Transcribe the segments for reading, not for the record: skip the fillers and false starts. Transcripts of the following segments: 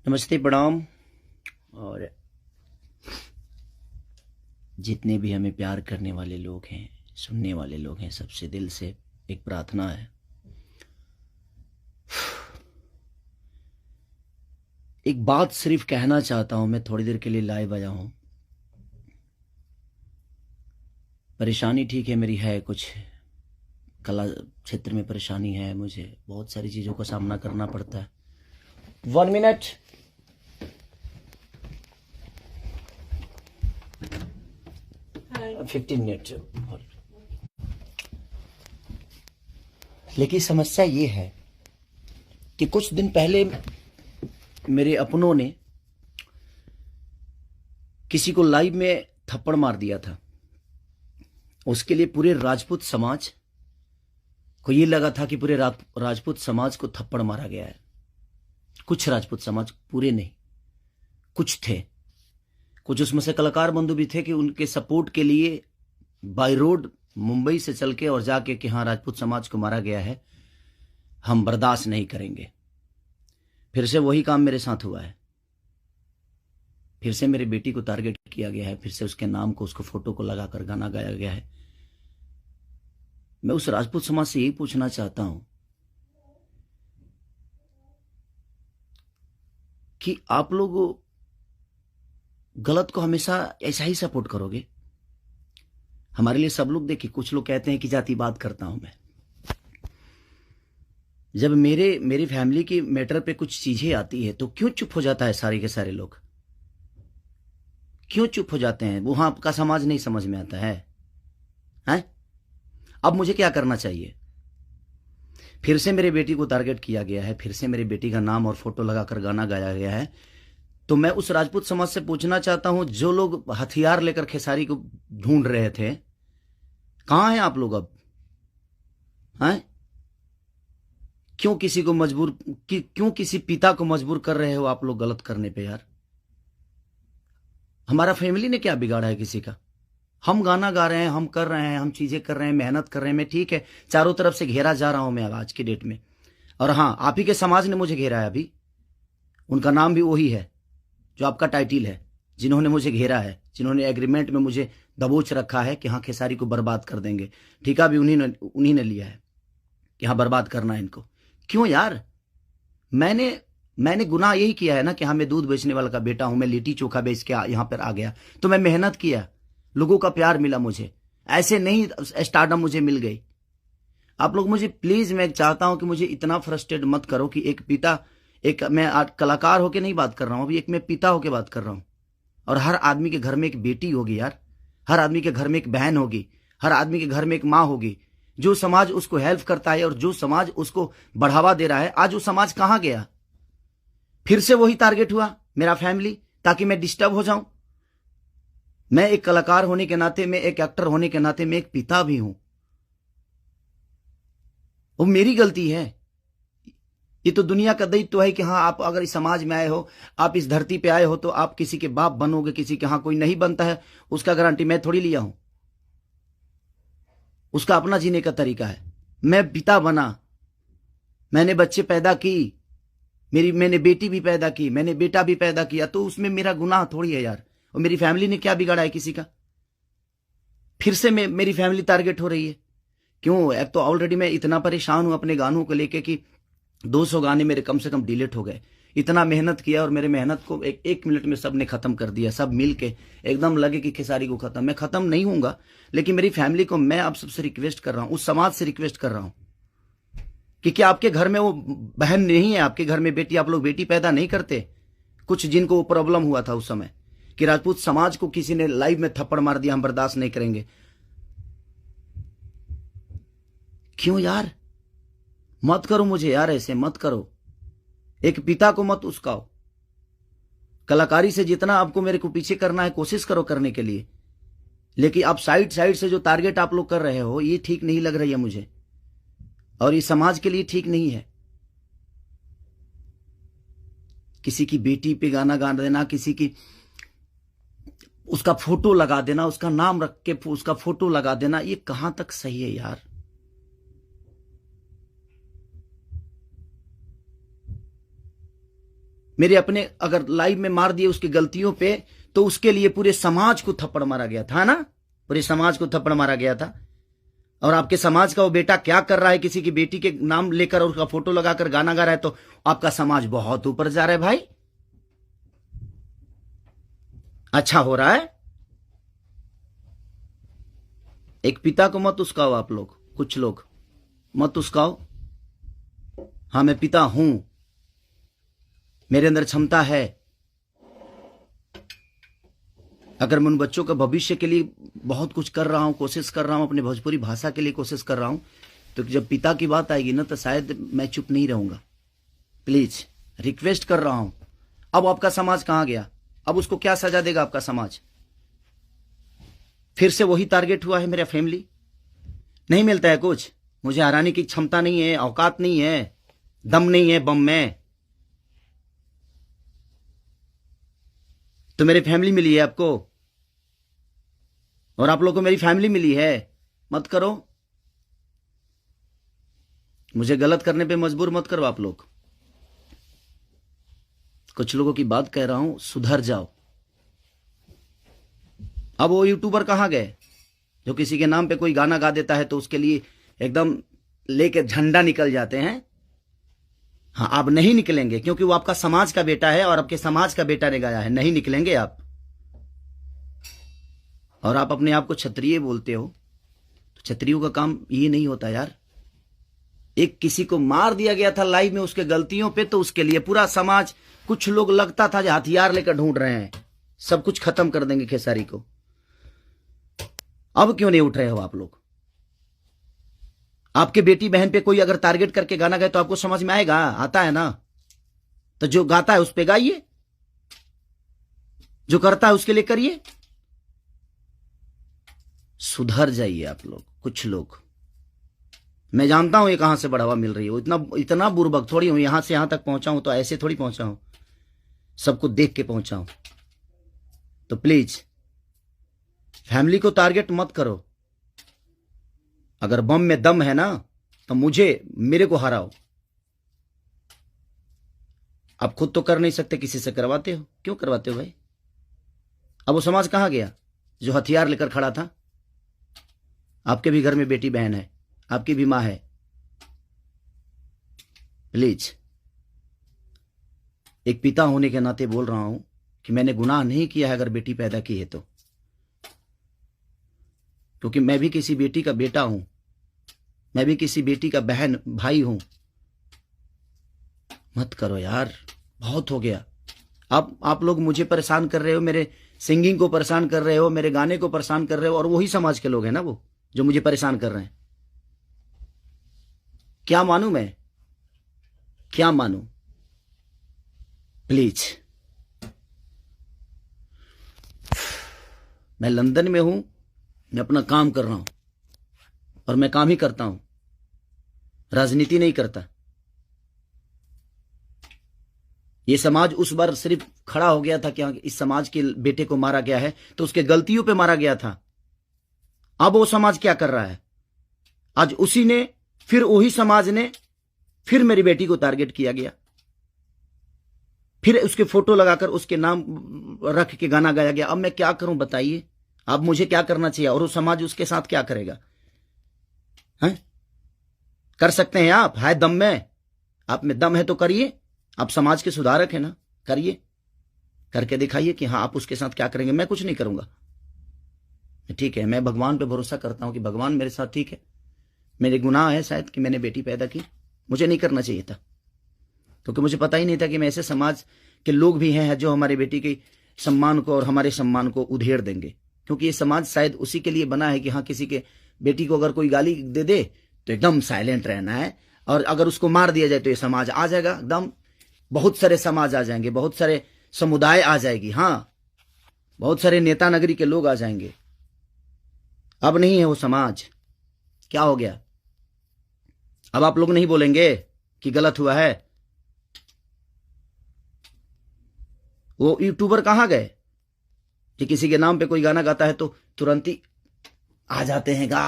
नमस्ते, प्रणाम। और जितने भी हमें प्यार करने वाले लोग हैं, सुनने वाले लोग हैं, सबसे दिल से एक प्रार्थना है। एक बात सिर्फ कहना चाहता हूं, मैं थोड़ी देर के लिए लाइव आया हूं। परेशानी ठीक है, मेरी है कुछ कला क्षेत्र में परेशानी है, मुझे बहुत सारी चीज़ों का सामना करना पड़ता है। 1 मिनट। हाँ। 15 मिनट। लेकिन समस्या ये है कि कुछ दिन पहले मेरे अपनों ने किसी को लाइव में थप्पड़ मार दिया था। उसके लिए पूरे राजपूत समाज को ये लगा था कि पूरे राजपूत समाज को थप्पड़ मारा गया है। कुछ राजपूत समाज, पूरे नहीं, कुछ थे। कुछ उसमें से कलाकार बंधु भी थे कि उनके सपोर्ट के लिए बाय रोड मुंबई से चल के और जाके कि हाँ, राजपूत समाज को मारा गया है, हम बर्दाश्त नहीं करेंगे। फिर से वही काम मेरे साथ हुआ है। फिर से मेरी बेटी को टारगेट किया गया है, फिर से उसके नाम को, उसको फोटो को लगाकर गाना गाया गया है। मैं उस राजपूत समाज से यही पूछना चाहता हूं कि आप लोग गलत को हमेशा ऐसा ही सपोर्ट करोगे? हमारे लिए सब लोग, देखिए, कुछ लोग कहते हैं कि जातिवाद करता हूं मैं। जब मेरी फैमिली की मैटर पे कुछ चीजें आती है तो क्यों चुप हो जाता है सारे के सारे लोग? क्यों चुप हो जाते हैं? वहां आपका समाज नहीं समझ में आता है, हैं? अब मुझे क्या करना चाहिए? फिर से मेरी बेटी को टारगेट किया गया है, फिर से मेरी बेटी का नाम और फोटो लगाकर गाना गाया गया है। तो मैं उस राजपूत समाज से पूछना चाहता हूं, जो लोग हथियार लेकर खेसारी को ढूंढ रहे थे, कहां हैं आप लोग अब? हैं? क्यों किसी को मजबूर, क्यों किसी पिता को मजबूर कर रहे हो आप लोग गलत करने पे? यार, हमारा फैमिली ने क्या बिगाड़ा है किसी का? हम गाना गा रहे हैं, हम कर रहे हैं, हम चीजें कर रहे हैं, मेहनत कर रहे हैं। मैं ठीक है, चारों तरफ से घेरा जा रहा हूं मैं आज की डेट में। और हाँ, आप ही के समाज ने मुझे घेरा है अभी। उनका नाम भी वही है जो आपका टाइटिल है, जिन्होंने मुझे घेरा है, जिन्होंने एग्रीमेंट में मुझे दबोच रखा है कि हाँ, खेसारी को बर्बाद कर देंगे। ठेका भी उन्हीं ने लिया है कि हाँ, बर्बाद करना है इनको। क्यों यार? मैंने गुनाह यही किया है ना कि हाँ, मैं दूध बेचने वाला का बेटा हूं, मैं लिट्टी चोखा बेच के यहां पर आ गया, तो मैं मेहनत किया, लोगों का प्यार मिला मुझे। ऐसे नहीं स्टारडम मुझे मिल गई। आप लोग मुझे प्लीज, मैं चाहता हूं कि मुझे इतना फ्रस्ट्रेट मत करो कि एक पिता, एक मैं कलाकार होके नहीं बात कर रहा हूं, अभी एक मैं पिता होके बात कर रहा हूं। और हर आदमी के घर में एक बेटी होगी यार, हर आदमी के घर में एक बहन होगी, हर आदमी के घर में एक माँ होगी। जो समाज उसको हेल्प करता है और जो समाज उसको बढ़ावा दे रहा है, आज वो समाज कहां गया? फिर से वही टारगेट हुआ, मेरा फैमिली, ताकि मैं डिस्टर्ब हो जाऊं। मैं एक कलाकार होने के नाते, मैं एक एक्टर होने के नाते, मैं एक पिता भी हूं। वो मेरी गलती है। ये तो दुनिया का दायित्व है कि हाँ, आप अगर इस समाज में आए हो, आप इस धरती पे आए हो, तो आप किसी के बाप बनोगे, किसी के। हाँ, कोई नहीं बनता है, उसका गारंटी मैं थोड़ी लिया हूं। उसका अपना जीने का तरीका है। मैं पिता बना, मैंने बच्चे पैदा की, मैंने बेटी भी पैदा की, मैंने बेटा भी पैदा किया, तो उसमें मेरा गुनाह थोड़ी है यार। और मेरी फैमिली ने क्या बिगाड़ा है किसी का? फिर से मेरी फैमिली टारगेट हो रही है। क्यों? अब तो ऑलरेडी मैं इतना परेशान हूं अपने गानों को लेके कि 200 गाने मेरे कम से कम डिलीट हो गए। इतना मेहनत किया और मेरे मेहनत को एक मिनट में सबने खत्म कर दिया। सब मिल के एकदम लगे कि खेसारी को खत्म। मैं खत्म नहीं हूंगा, लेकिन मेरी फैमिली को मैं आप सबसे रिक्वेस्ट कर रहा हूं, उस समाज से रिक्वेस्ट कर रहा हूं कि क्या आपके घर में वो बहन नहीं है? आपके घर में बेटी, आप लोग बेटी पैदा नहीं करते? कुछ जिनको वो प्रॉब्लम हुआ था उस समय कि राजपूत समाज को किसी ने लाइव में थप्पड़ मार दिया, हम बर्दाश्त नहीं करेंगे। क्यों यार? मत करो मुझे यार, ऐसे मत करो। एक पिता को मत उस्काओ। कलाकारी से जितना आपको मेरे को पीछे करना है, कोशिश करो करने के लिए, लेकिन आप साइड से जो टारगेट आप लोग कर रहे हो, ये ठीक नहीं लग रही है मुझे, और ये समाज के लिए ठीक नहीं है। किसी की बेटी पे गाना गा देना, किसी की उसका फोटो लगा देना, उसका नाम रख के उसका फोटो लगा देना, ये कहां तक सही है यार? मेरे अपने अगर लाइव में मार दिए उसकी गलतियों पे, तो उसके लिए पूरे समाज को थप्पड़ मारा गया था ना, पूरे समाज को थप्पड़ मारा गया था। और आपके समाज का वो बेटा क्या कर रहा है, किसी की बेटी के नाम लेकर और उसका फोटो लगाकर गाना गा रहा है, तो आपका समाज बहुत ऊपर जा रहा है भाई। अच्छा हो रहा है। एक पिता को मत उस्काओ आप लोग, कुछ लोग मत उस्काओ। हाँ, मैं पिता हूं, मेरे अंदर क्षमता है। अगर मैं उन बच्चों का भविष्य के लिए बहुत कुछ कर रहा हूं, कोशिश कर रहा हूं, अपने भोजपुरी भाषा के लिए कोशिश कर रहा हूं, तो जब पिता की बात आएगी ना, तो शायद मैं चुप नहीं रहूंगा। प्लीज रिक्वेस्ट कर रहा हूं। अब आपका समाज कहां गया? अब उसको क्या सजा देगा आपका समाज? फिर से वही टारगेट हुआ है मेरा फैमिली। नहीं मिलता है कुछ, मुझे हराने की क्षमता नहीं है, औकात नहीं है, दम नहीं है बम में, तो मेरी फैमिली मिली है आपको, और आप लोगों को मेरी फैमिली मिली है। मत करो, मुझे गलत करने पे मजबूर मत करो आप लोग। कुछ लोगों की बात कह रहा हूं, सुधर जाओ। अब वो यूट्यूबर कहां गए जो किसी के नाम पे कोई गाना गा देता है तो उसके लिए एकदम लेके झंडा निकल जाते हैं? हाँ, आप नहीं निकलेंगे, क्योंकि वो आपका समाज का बेटा है और आपके समाज का बेटा ने गाया है। नहीं निकलेंगे आप। और आप अपने आप को क्षत्रिय बोलते हो, तो क्षत्रियों का काम ये नहीं होता यार। एक किसी को मार दिया गया था लाइव में उसके गलतियों पे, तो उसके लिए पूरा समाज, कुछ लोग लगता था जो हथियार लेकर ढूंढ रहे हैं, सब कुछ खत्म कर देंगे खेसारी को। अब क्यों नहीं उठ रहे हो आप लोग? आपके बेटी बहन पे कोई अगर टारगेट करके गाना गाए तो आपको समझ में आएगा? आता है ना, तो जो गाता है उस पे गाइए, जो करता है उसके लिए करिए। सुधर जाइए आप लोग, कुछ लोग। मैं जानता हूं ये कहां से बढ़ावा मिल रही है, इतना बुर्बक थोड़ी हूं। यहां से यहां तक पहुंचा हूं तो ऐसे थोड़ी पहुंचा हूं, सबको देख के पहुंचा हूं। तो प्लीज फैमिली को टारगेट मत करो। अगर बम में दम है ना, तो मेरे को हराओ। आप खुद तो कर नहीं सकते, किसी से करवाते हो। क्यों करवाते हो भाई? अब वो समाज कहां गया जो हथियार लेकर खड़ा था? आपके भी घर में बेटी बहन है, आपकी भी मां है। प्लीज, एक पिता होने के नाते बोल रहा हूं कि मैंने गुनाह नहीं किया है अगर बेटी पैदा की है तो, क्योंकि मैं भी किसी बेटी का बेटा हूं, मैं भी किसी बेटी का बहन भाई हूं। मत करो यार, बहुत हो गया। अब आप लोग मुझे परेशान कर रहे हो, मेरे सिंगिंग को परेशान कर रहे हो, मेरे गाने को परेशान कर रहे हो, और वही समाज के लोग हैं ना वो जो मुझे परेशान कर रहे हैं। क्या मानूं मैं? क्या मानूं? प्लीज, मैं लंदन में हूं, मैं अपना काम कर रहा हूं, और मैं काम ही करता हूं, राजनीति नहीं करता। ये समाज उस बार सिर्फ खड़ा हो गया था कि इस समाज के बेटे को मारा गया है, तो उसके गलतियों पे मारा गया था। अब वो समाज क्या कर रहा है? आज उसी ने, फिर वही समाज ने, फिर मेरी बेटी को टारगेट किया गया, फिर उसके फोटो लगाकर उसके नाम रख के गाना गाया गया। अब मैं क्या करूं बताइए? अब मुझे क्या करना चाहिए, और वो समाज उसके साथ क्या करेगा? हैं? कर सकते हैं आप, है दम में, आप में दम है तो करिए। आप समाज के सुधारक है ना, करिए, करके दिखाइए कि हाँ आप उसके साथ क्या करेंगे। मैं कुछ नहीं करूंगा, ठीक है। मैं भगवान पे भरोसा करता हूं कि भगवान मेरे साथ ठीक है। मेरे गुनाह है शायद कि मैंने बेटी पैदा की, मुझे नहीं करना चाहिए था, क्योंकि मुझे पता ही नहीं था कि मैं ऐसे समाज के लोग भी हैं जो हमारे बेटी के सम्मान को और हमारे सम्मान को उधेड़ देंगे। क्योंकि ये समाज शायद उसी के लिए बना है कि हाँ, किसी के बेटी को अगर कोई गाली दे दे तो एकदम साइलेंट रहना है, और अगर उसको मार दिया जाए तो ये समाज आ जाएगा एकदम। बहुत सारे समाज आ जाएंगे, बहुत सारे समुदाय आ जाएगी, हाँ, बहुत सारे नेता नगरी के लोग आ जाएंगे। अब नहीं है वो समाज। क्या हो गया? अब आप लोग नहीं बोलेंगे कि गलत हुआ है? वो यूट्यूबर कहां गए कि किसी के नाम पे कोई गाना गाता है तो तुरंत ही आ जाते हैं गा?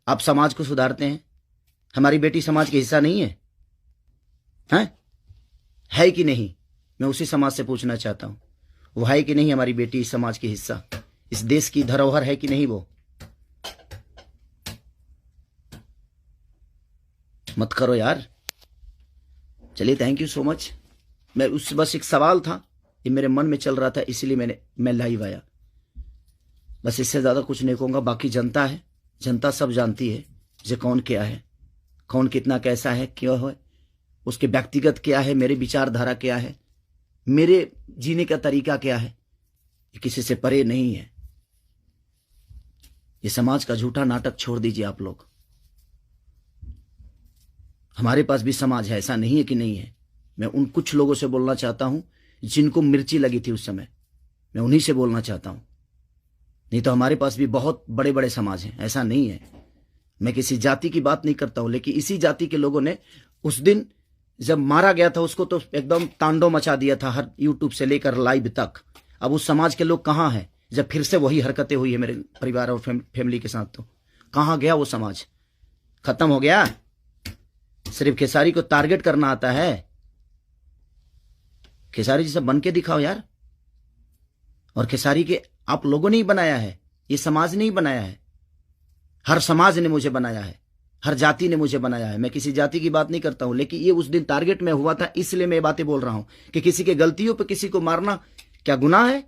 आप समाज को सुधारते हैं। हमारी बेटी समाज का हिस्सा नहीं है? हैं? है कि नहीं? मैं उसी समाज से पूछना चाहता हूं, वो है कि नहीं हमारी बेटी इस समाज की हिस्सा, इस देश की धरोहर है कि नहीं वो? मत करो यार। चलिए, थैंक यू सो मच। मैं उस बस एक सवाल था, ये मेरे मन में चल रहा था, इसलिए मैं लाइव आया। बस इससे ज्यादा कुछ नहीं कहूंगा। बाकी जनता है, जनता सब जानती है जे कौन क्या है, कौन कितना कैसा है, क्यों है, उसके व्यक्तिगत क्या है, मेरे विचारधारा क्या है, मेरे जीने का तरीका क्या है, ये किसी से परे नहीं है। ये समाज का झूठा नाटक छोड़ दीजिए आप लोग। हमारे पास भी समाज है, ऐसा नहीं है कि नहीं है। मैं उन कुछ लोगों से बोलना चाहता हूं जिनको मिर्ची लगी थी उस समय, मैं उन्हीं से बोलना चाहता हूं। नहीं तो हमारे पास भी बहुत बड़े बड़े समाज हैं, ऐसा नहीं है। मैं किसी जाति की बात नहीं करता हूं, लेकिन इसी जाति के लोगों ने उस दिन जब मारा गया था उसको तो एकदम तांडव मचा दिया था, हर यूट्यूब से लेकर लाइव तक। अब उस समाज के लोग कहां हैं? जब फिर से वही हरकतें हुई है मेरे परिवार और फैमिली के साथ, तो कहां गया वो समाज? खत्म हो गया? सिर्फ खेसारी को टारगेट करना आता है? खेसारी जैसा बन के दिखाओ यार। और खेसारी के आप लोगों ने ही बनाया है, ये समाज ने ही बनाया है। हर समाज ने मुझे बनाया है, हर जाति ने मुझे बनाया है। मैं किसी जाति की बात नहीं करता हूं, लेकिन ये उस दिन टारगेट में हुआ था, इसलिए मैं ये बातें बोल रहा हूं कि किसी के गलतियों पर किसी को मारना क्या गुनाह है?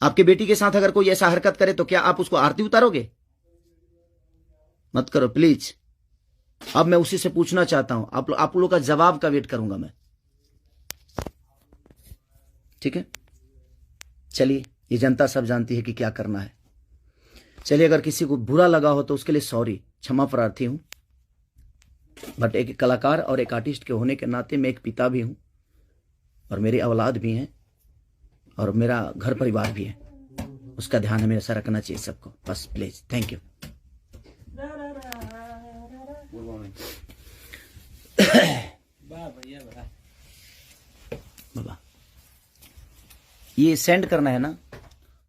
आपके बेटी के साथ अगर कोई ऐसा हरकत करे तो क्या आप उसको आरती उतारोगे? मत करो प्लीज। अब मैं उसी से पूछना चाहता हूं, आप लोगों का जवाब का वेट करूंगा मैं। ठीक है, चलिए, ये जनता सब जानती है कि क्या करना है। चलिए, अगर किसी को बुरा लगा हो तो उसके लिए सॉरी, क्षमा प्रार्थी हूं। बट एक कलाकार और एक आर्टिस्ट के होने के नाते मैं एक पिता भी हूं, और मेरी औलाद भी हैं, और मेरा घर परिवार भी है। उसका ध्यान हमेशा रखना चाहिए सबको। बस प्लीज, थैंक यू। बाबा, ये सेंड करना है ना?